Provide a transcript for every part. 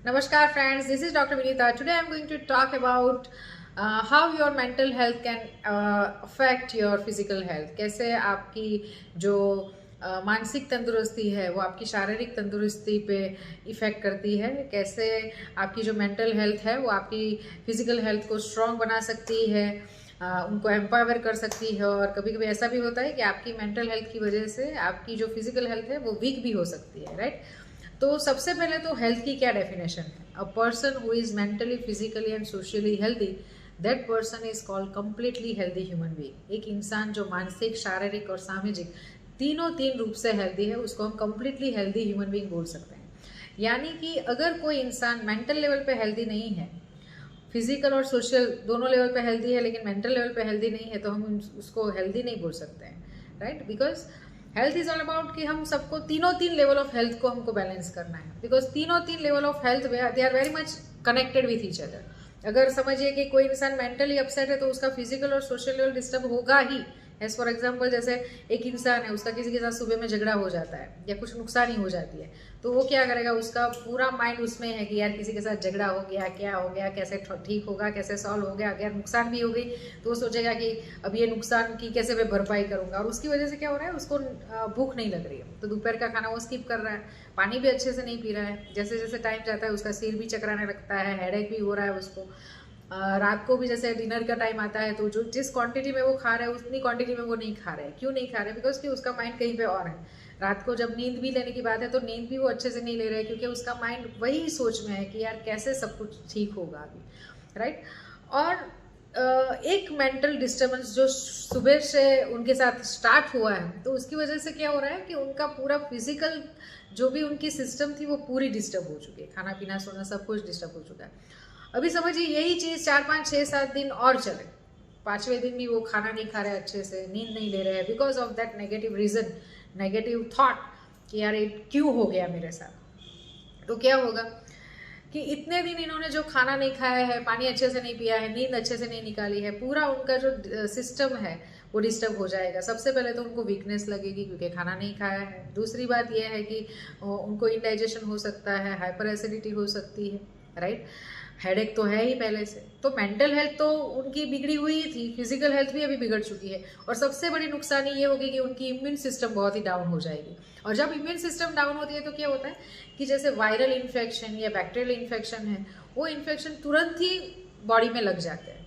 Namaskar friends, this is Dr. Vinita. Today I am going to talk about how your mental health can affect your physical health. कैसे आपकी जो मानसिक तंदुरुस्ती है वो आपकी शारीरिक तंदुरुस्ती पे इफ़ेक्ट करती है, कैसे आपकी जो मेंटल हेल्थ है वो आपकी फिजिकल हेल्थ को स्ट्रॉन्ग बना सकती है, उनको एम्पावर कर सकती है। और कभी कभी ऐसा भी होता है कि आपकी मेंटल हेल्थ की वजह से आपकी जो फिजिकल हेल्थ है वो वीक भी हो सकती है, राइट। तो सबसे पहले तो हेल्थ की क्या डेफिनेशन है? A person who is mentally physically and socially healthy, that person is called completely healthy human being. एक इंसान जो मानसिक, शारीरिक और सामाजिक तीन रूप से हेल्दी है उसको हम कंप्लीटली हेल्दी ह्यूमन बीइंग बोल सकते हैं। यानी कि अगर कोई इंसान मेंटल लेवल पे हेल्दी नहीं है, फिजिकल और सोशल दोनों लेवल पे हेल्दी है लेकिन मेंटल लेवल पे हेल्दी नहीं है, तो हम उसको हेल्दी नहीं बोल सकते हैं, right. Because health is all about कि हम सबको तीन लेवल ऑफ हेल्थ को हमको बैलेंस करना है। बिकॉज तीन level of health they are very much connected with each other. अगर समझिए कि कोई इंसान मेंटली अपसेट है तो उसका फिजिकल और सोशल लेवल डिस्टर्ब होगा ही। एज फॉर एग्जाम्पल, जैसे एक इंसान है, उसका किसी के साथ सुबह में झगड़ा हो जाता है या कुछ नुकसान ही हो जाती है, तो वो क्या करेगा, उसका पूरा माइंड उसमें है कि यार किसी के साथ झगड़ा हो गया, क्या हो गया, कैसे ठीक होगा, कैसे सॉल्व हो गया। अगर नुकसान भी हो गई तो वो सोचेगा कि अब ये नुकसान की कैसे मैं भरपाई करूंगा। और उसकी वजह से क्या हो रहा है, उसको भूख नहीं लग रही है तो दोपहर का खाना वो स्किप कर रहा है, पानी भी अच्छे से नहीं पी रहा है। जैसे जैसे टाइम जाता है उसका सिर भी चकराने लगता है, हेडेक भी हो रहा है उसको। रात को भी जैसे डिनर का टाइम आता है तो जो जिस क्वांटिटी में वो खा रहा है उतनी क्वांटिटी में वो नहीं खा रहा है। क्यों नहीं खा रहे? बिकॉज कि उसका माइंड कहीं पे और है। रात को जब नींद भी लेने की बात है तो नींद भी वो अच्छे से नहीं ले रहे हैं, क्योंकि उसका माइंड वही सोच में है कि यार कैसे सब कुछ ठीक होगा अभी, राइट। और एक मेंटल डिस्टर्बेंस जो सुबह से उनके साथ स्टार्ट हुआ है, तो उसकी वजह से क्या हो रहा है कि उनका पूरा फिजिकल जो भी उनकी सिस्टम थी वो पूरी डिस्टर्ब हो चुकी है। खाना पीना सोना सब कुछ डिस्टर्ब हो चुका है। अभी समझिए यही चीज़ 4 5 6 7 दिन और चले, 5वें दिन भी वो खाना नहीं खा रहे, अच्छे से नींद नहीं ले रहे हैं, because of that negative reason, negative thought कि यार ये क्यों हो गया मेरे साथ। तो क्या होगा कि इतने दिन इन्होंने जो खाना नहीं खाया है, पानी अच्छे से नहीं पिया है, नींद अच्छे से नहीं निकाली है, पूरा उनका जो सिस्टम है वो डिस्टर्ब हो जाएगा। सबसे पहले तो उनको वीकनेस लगेगी क्योंकि खाना नहीं खाया है। दूसरी बात यह है कि उनको इंडाइजेशन हो सकता है, हाइपर एसिडिटी हो सकती है, राइट। हेडेक तो है ही पहले से। तो मेंटल हेल्थ तो उनकी बिगड़ी हुई थी, फिजिकल हेल्थ भी अभी बिगड़ चुकी है। और सबसे बड़ी नुकसानी ये होगी कि उनकी इम्यून सिस्टम बहुत ही डाउन हो जाएगी। और जब इम्यून सिस्टम डाउन होती है तो क्या होता है कि जैसे वायरल इन्फेक्शन या बैक्टीरियल इन्फेक्शन है, वो इन्फेक्शन तुरंत ही बॉडी में लग जाते हैं।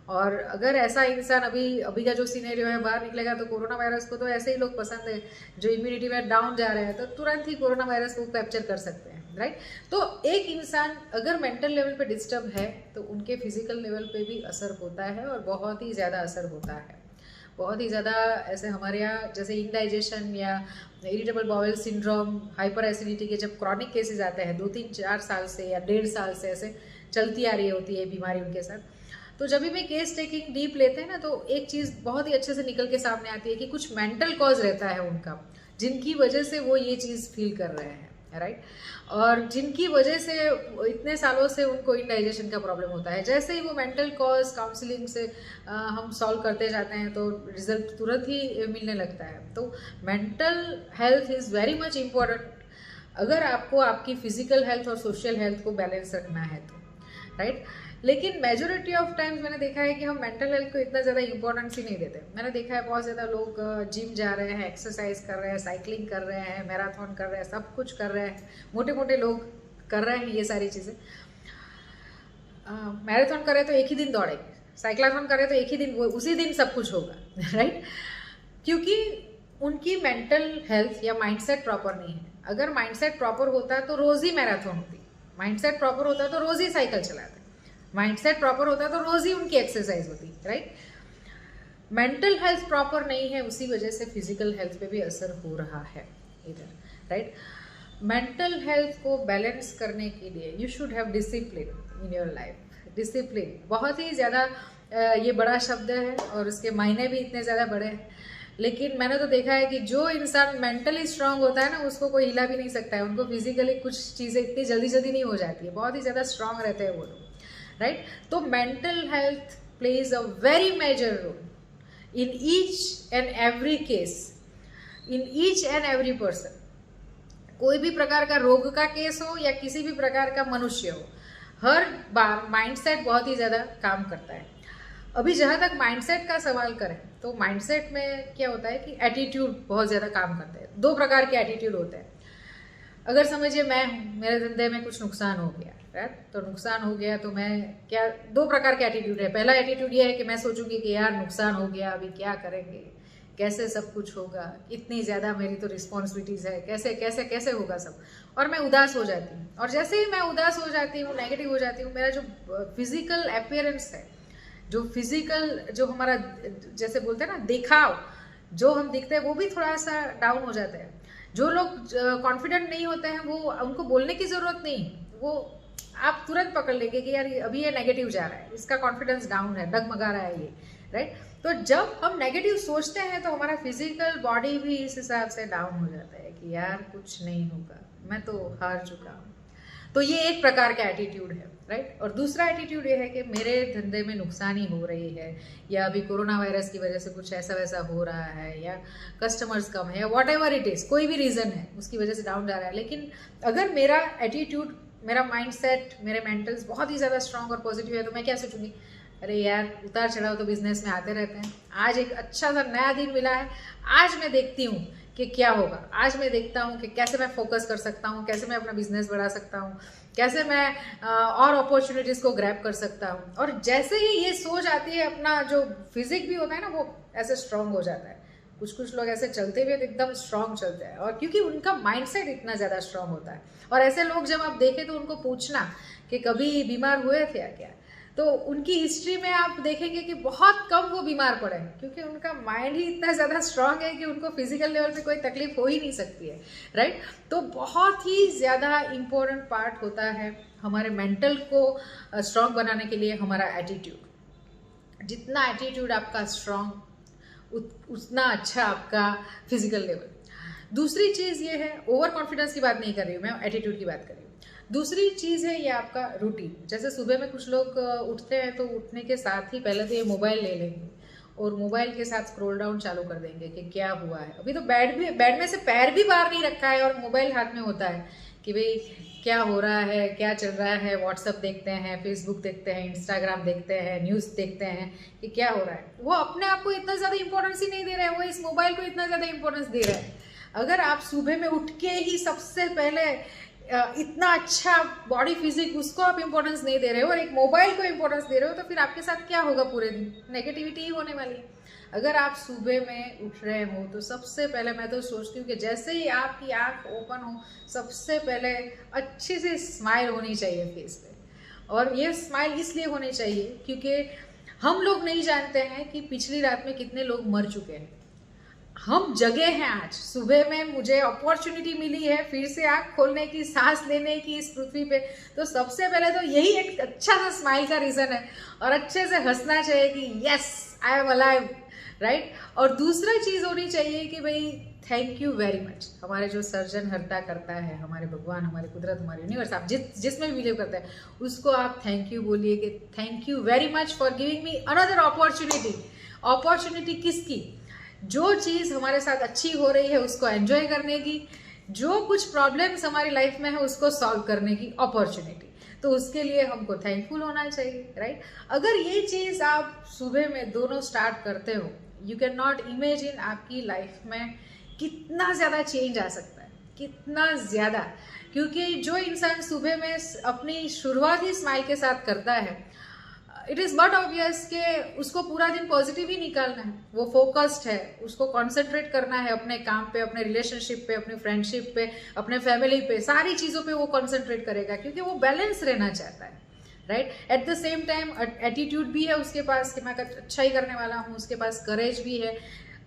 और अगर ऐसा इंसान अभी का जो सीनेरियो है बाहर निकलेगा तो कोरोना वायरस को तो ऐसे ही लोग पसंद है जो इम्यूनिटी में डाउन जा रहे हैं, तो तुरंत ही कोरोना वायरस को कैप्चर कर सकते हैं, राइट। तो एक इंसान अगर मेंटल लेवल पे डिस्टर्ब है तो उनके फिजिकल लेवल पे भी असर होता है, और बहुत ही ज़्यादा असर होता है, बहुत ही ज़्यादा। ऐसे हमारे यहाँ जैसे इंडाइजेशन या irritable bowel syndrome, hyper acidity के जब क्रॉनिक केसेस आते हैं 2 3 4 साल से या 1.5 साल से ऐसे चलती आ रही होती है बीमारी उनके साथ, तो जब भी मैं केस टेकिंग डीप लेते हैं ना, तो एक चीज़ बहुत ही अच्छे से निकल के सामने आती है कि कुछ मेंटल कॉज रहता है उनका, जिनकी वजह से वो ये चीज़ फील कर रहे हैं, राइट। और जिनकी वजह से इतने सालों से उनको इंडाइजेशन का प्रॉब्लम होता है। जैसे ही वो मेंटल कॉज काउंसलिंग से हम सॉल्व करते जाते हैं तो रिजल्ट तुरंत ही मिलने लगता है। तो mental health is very much important अगर आपको आपकी फिजिकल हेल्थ और सोशल हेल्थ को बैलेंस रखना है तो, राइट। लेकिन मेजोरिटी ऑफ टाइम्स मैंने देखा है कि हम मेंटल हेल्थ को इतना ज़्यादा इंपॉर्टेंस ही नहीं देते। मैंने देखा है बहुत ज़्यादा लोग जिम जा रहे हैं, एक्सरसाइज कर रहे हैं, साइकिलिंग कर रहे हैं, मैराथन कर रहे हैं, सब कुछ कर रहे हैं, मोटे मोटे लोग कर रहे हैं ये सारी चीज़ें। मैराथन करे तो एक ही दिन दौड़ेंगे, साइक्लाथन करे तो एक ही दिन, उसी दिन सब कुछ होगा, राइट। क्योंकि उनकी मेंटल हेल्थ या माइंडसेट प्रॉपर नहीं है। अगर माइंडसेट प्रॉपर होता तो रोज ही मैराथन होती, माइंडसेट प्रॉपर होता तो रोज ही साइकिल चलाते, माइंडसेट प्रॉपर होता तो रोज ही उनकी एक्सरसाइज होती, राइट। मेंटल हेल्थ प्रॉपर नहीं है, उसी वजह से फिजिकल हेल्थ पे भी असर हो रहा है इधर, राइट। मेंटल हेल्थ को बैलेंस करने के लिए you should have discipline in your life. Discipline बहुत ही ज़्यादा ये बड़ा शब्द है और उसके मायने भी इतने ज़्यादा बड़े हैं। लेकिन मैंने तो देखा है कि जो इंसान मेंटली स्ट्रांग होता है ना, उसको कोई हिला भी नहीं सकता है। उनको फिजिकली कुछ चीज़ें इतनी जल्दी जल्दी नहीं हो जाती है, बहुत ही ज़्यादा स्ट्रांग रहते हैं वो लोग, राइट। तो mental health plays a very major role in each and every case, in each and every person. कोई भी प्रकार का रोग का केस हो या किसी भी प्रकार का मनुष्य हो, हर बार माइंडसेट बहुत ही ज़्यादा काम करता है। अभी जहाँ तक माइंडसेट का सवाल करें तो माइंडसेट में क्या होता है कि एटीट्यूड बहुत ज़्यादा काम करता है। दो प्रकार के एटीट्यूड होते हैं। अगर समझिए मेरे धंधे में कुछ नुकसान हो गया, राइट, तो नुकसान हो गया तो मैं क्या, दो प्रकार के एटीट्यूड है। पहला एटीट्यूड ये है कि मैं सोचूंगी कि यार नुकसान हो गया, अभी क्या करेंगे, कैसे सब कुछ होगा, इतनी ज़्यादा मेरी तो रिस्पॉन्सिबिलिटीज़ है, कैसे कैसे कैसे होगा सब, और मैं उदास हो जाती हूँ। और जैसे ही मैं उदास हो जाती हूँ, नेगेटिव हो जाती हूँ, मेरा जो फिजिकल अपीयरेंस है, जो फिजिकल, जो हमारा जैसे बोलते हैं ना दिखाव, जो हम दिखते हैं वो भी थोड़ा सा डाउन हो जाता है। जो लोग कॉन्फिडेंट नहीं होते हैं वो, उनको बोलने की ज़रूरत नहीं, वो आप तुरंत पकड़ लेंगे कि यार अभी ये नेगेटिव जा रहा है, इसका कॉन्फिडेंस डाउन है, डगमगा रहा है ये, राइट। तो जब हम नेगेटिव सोचते हैं तो हमारा फिजिकल बॉडी भी इस हिसाब से डाउन हो जाता है कि यार कुछ नहीं होगा, मैं तो हार चुका हूँ। तो ये एक प्रकार का एटीट्यूड है, राइट। और दूसरा एटीट्यूड ये है कि मेरे धंधे में नुकसानी हो रही है, या अभी कोरोना वायरस की वजह से कुछ ऐसा वैसा हो रहा है, या कस्टमर्स कम है, या वॉट एवर इट इज़, कोई भी रीज़न है उसकी वजह से डाउन जा रहा है। लेकिन अगर मेरा एटीट्यूड, मेरा माइंडसेट, मेरे मेंटल्स बहुत ही ज़्यादा स्ट्रांग और पॉजिटिव है तो मैं क्या सोचूंगी, अरे यार उतार चढ़ाव तो बिजनेस में आते रहते हैं, आज एक अच्छा सा नया दिन मिला है, आज मैं देखती हूँ कि क्या होगा, आज मैं देखता हूँ कि कैसे मैं फोकस कर सकता हूँ, कैसे मैं अपना बिजनेस बढ़ा सकता हूँ, कैसे मैं और अपॉर्चुनिटीज़ को ग्रैब कर सकता हूँ। और जैसे ही ये सोच आती है, अपना जो फिजिक भी होता है ना वो ऐसे स्ट्रांग हो जाता है। कुछ लोग ऐसे चलते हुए एकदम स्ट्रांग चलते हैं, और क्योंकि उनका माइंडसेट इतना ज़्यादा स्ट्रांग होता है। और ऐसे लोग जब आप देखें तो उनको पूछना कि कभी बीमार हुए थे या क्या, तो उनकी हिस्ट्री में आप देखेंगे कि बहुत कम वो बीमार पड़े, क्योंकि उनका माइंड ही इतना ज़्यादा स्ट्रांग है कि उनको फिजिकल लेवल पे कोई तकलीफ हो ही नहीं सकती है, राइट। तो बहुत ही ज़्यादा इम्पोर्टेंट पार्ट होता है हमारे मेंटल को स्ट्रांग बनाने के लिए हमारा एटीट्यूड। जितना एटीट्यूड आपका स्ट्रांग, उतना अच्छा आपका फिजिकल लेवल। दूसरी चीज़ ये है, ओवर कॉन्फिडेंस की बात नहीं कर रही हूँ मैं, एटीट्यूड की बात कर रही हूँ। दूसरी चीज़ है ये आपका रूटीन। जैसे सुबह में कुछ लोग उठते हैं तो उठने के साथ ही पहले तो ये मोबाइल ले लेंगे और मोबाइल के साथ स्क्रॉल डाउन चालू कर देंगे कि क्या हुआ है। अभी तो बेड में से पैर भी बाहर नहीं रखा है और मोबाइल हाथ में होता है कि भाई क्या हो रहा है, क्या चल रहा है, व्हाट्सअप देखते हैं, फेसबुक देखते हैं, इंस्टाग्राम देखते हैं, न्यूज़ देखते हैं कि क्या हो रहा है। वो अपने आप को इतना ज़्यादा इंपॉर्टेंस ही नहीं दे रहे हैं, वो इस मोबाइल को इतना ज़्यादा इंपॉर्टेंस दे रहे हैं। अगर आप सुबह में उठ के ही सबसे पहले इतना अच्छा बॉडी फिजिक, उसको आप इंपॉर्टेंस नहीं दे रहे हो और एक मोबाइल को इंपॉर्टेंस दे रहे हो, तो फिर आपके साथ क्या होगा पूरे दिन, नेगेटिविटी ही होने वाली है। अगर आप सुबह में उठ रहे हो तो सबसे पहले मैं तो सोचती हूँ कि जैसे ही आपकी आंख ओपन हो, सबसे पहले अच्छी सी स्माइल होनी चाहिए फेस पे। और ये स्माइल इसलिए होनी चाहिए क्योंकि हम लोग नहीं जानते हैं कि पिछली रात में कितने लोग मर चुके हैं। हम जगे हैं आज, सुबह में मुझे अपॉर्चुनिटी मिली है फिर से आँख खोलने की, सांस लेने की इस पृथ्वी पे। तो सबसे पहले तो यही एक अच्छा सा स्माइल का रीज़न है और अच्छे से हंसना चाहिए कि yes I am alive, right. और दूसरा चीज़ होनी चाहिए कि भाई थैंक यू वेरी मच। हमारे जो सर्जनहर्ता करता है, हमारे भगवान, हमारे कुदरत, हमारे यूनिवर्स, आप जिसमें भी बिलीव करते हैं उसको आप थैंक यू बोलिए कि thank you very much for giving me another opportunity. Opportunity किसकी? जो चीज़ हमारे साथ अच्छी हो रही है उसको एंजॉय करने की, जो कुछ प्रॉब्लम्स हमारी लाइफ में है उसको सॉल्व करने की अपॉर्चुनिटी। तो उसके लिए हमको थैंकफुल होना चाहिए, राइट। अगर ये चीज़ आप सुबह में दोनों स्टार्ट करते हो, यू कैन नॉट इमेजिन आपकी लाइफ में कितना ज़्यादा चेंज आ सकता है, कितना ज़्यादा। क्योंकि जो इंसान सुबह में अपनी शुरुआत ही स्माइल के साथ करता है, इट इज़ बट ऑब्वियस कि उसको पूरा दिन पॉजिटिव ही निकालना है। वो फोकस्ड है, उसको कॉन्सेंट्रेट करना है अपने काम पे, अपने रिलेशनशिप पे, अपने फ्रेंडशिप पे, अपने फैमिली पे, सारी चीज़ों पे वो कॉन्सेंट्रेट करेगा क्योंकि वो बैलेंस रहना चाहता है, right. At the same time attitude भी है उसके पास कि मैं अच्छा ही करने वाला हूँ, उसके पास करेज भी है,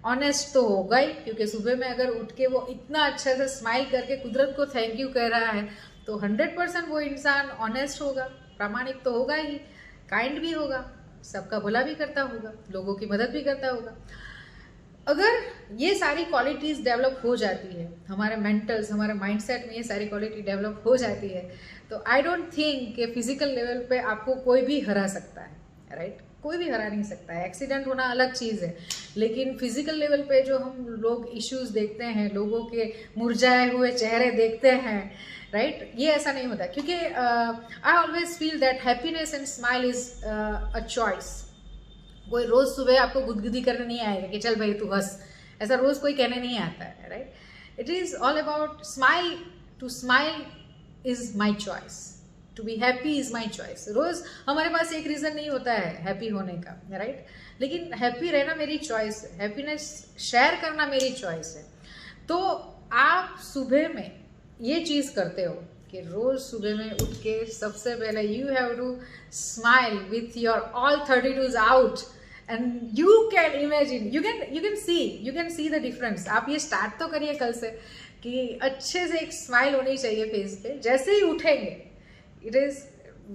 ऑनेस्ट तो होगा ही क्योंकि सुबह में अगर उठ के वो इतना अच्छे से स्माइल करके कुदरत को थैंक यू कह रहा है तो 100% वो इंसान ऑनेस्ट होगा, प्रामाणिक तो होगा ही, काइंड भी होगा, सबका भला भी करता होगा, लोगों की मदद भी करता होगा। अगर ये सारी क्वालिटीज़ डेवलप हो जाती है, हमारे मेंटल्स, हमारे माइंडसेट में ये सारी क्वालिटी डेवलप हो जाती है, तो आई डोंट थिंक कि फिजिकल लेवल पे आपको कोई भी हरा सकता है, राइट। कोई भी हरा नहीं सकता है। एक्सीडेंट होना अलग चीज़ है, लेकिन फिजिकल लेवल पे जो हम लोग इश्यूज देखते हैं, लोगों के मुरझाए हुए चेहरे देखते हैं, राइट, ये ऐसा नहीं होता। क्योंकि I always feel that happiness and smile is a choice. कोई रोज सुबह आपको गुदगुदी करने नहीं आएगा कि चल भाई तू हंस, ऐसा रोज कोई कहने नहीं आता है, right. It is all about smile. To smile is my choice, to be happy is my choice. रोज हमारे पास एक रीजन नहीं होता है हैप्पी होने का, राइट, लेकिन हैप्पी रहना मेरी चॉइस है, हैप्पीनेस शेयर करना मेरी चॉइस है। तो आप सुबह में ये चीज करते हो कि रोज सुबह में उठ के सबसे पहले you have to smile with your all 32s out, and you can imagine, you can see the difference. आप ये स्टार्ट तो करिए कल से कि अच्छे से एक स्माइल होनी चाहिए फेस पे जैसे ही उठेंगे। इट इज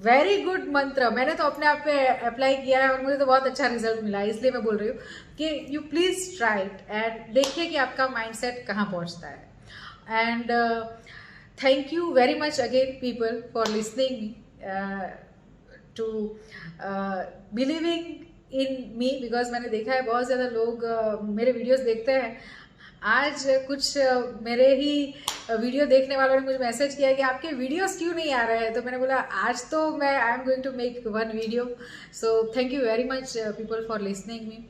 वेरी गुड मंत्र। मैंने तो अपने आप पे अप्लाई किया है और मुझे तो बहुत अच्छा रिजल्ट मिला है, इसलिए मैं बोल रही हूँ कि you please try it and देखिए कि आपका माइंडसेट कहाँ पहुँचता है। And thank you very much again people for listening to believing in me, because मैंने देखा है बहुत ज़्यादा लोग मेरे वीडियोस देखते हैं। आज कुछ मेरे ही वीडियो देखने वालों ने मुझे मैसेज किया कि आपके वीडियोस क्यों नहीं आ रहे हैं, तो मैंने बोला आज तो मैं I am going to make one video. So thank you very much people for listening me.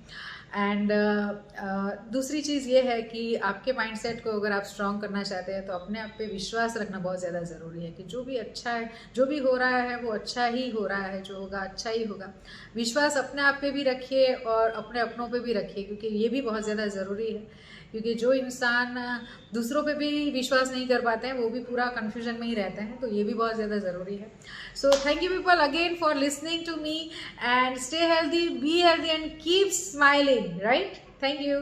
And दूसरी चीज़ ये है कि आपके माइंडसेट को अगर आप स्ट्रॉन्ग करना चाहते हैं तो अपने आप पे विश्वास रखना बहुत ज़्यादा ज़रूरी है कि जो भी अच्छा है, जो भी हो रहा है वो अच्छा ही हो रहा है, जो होगा अच्छा ही होगा। विश्वास अपने आप पे भी रखिए और अपने अपनों पे भी रखिए, क्योंकि ये भी बहुत ज़्यादा ज़रूरी है। क्योंकि जो इंसान दूसरों पे भी विश्वास नहीं कर पाते हैं वो भी पूरा कन्फ्यूजन में ही रहते हैं, तो ये भी बहुत ज़्यादा ज़रूरी है। So thank you people again for listening to me and stay healthy, be healthy and keep smiling, right. Thank you.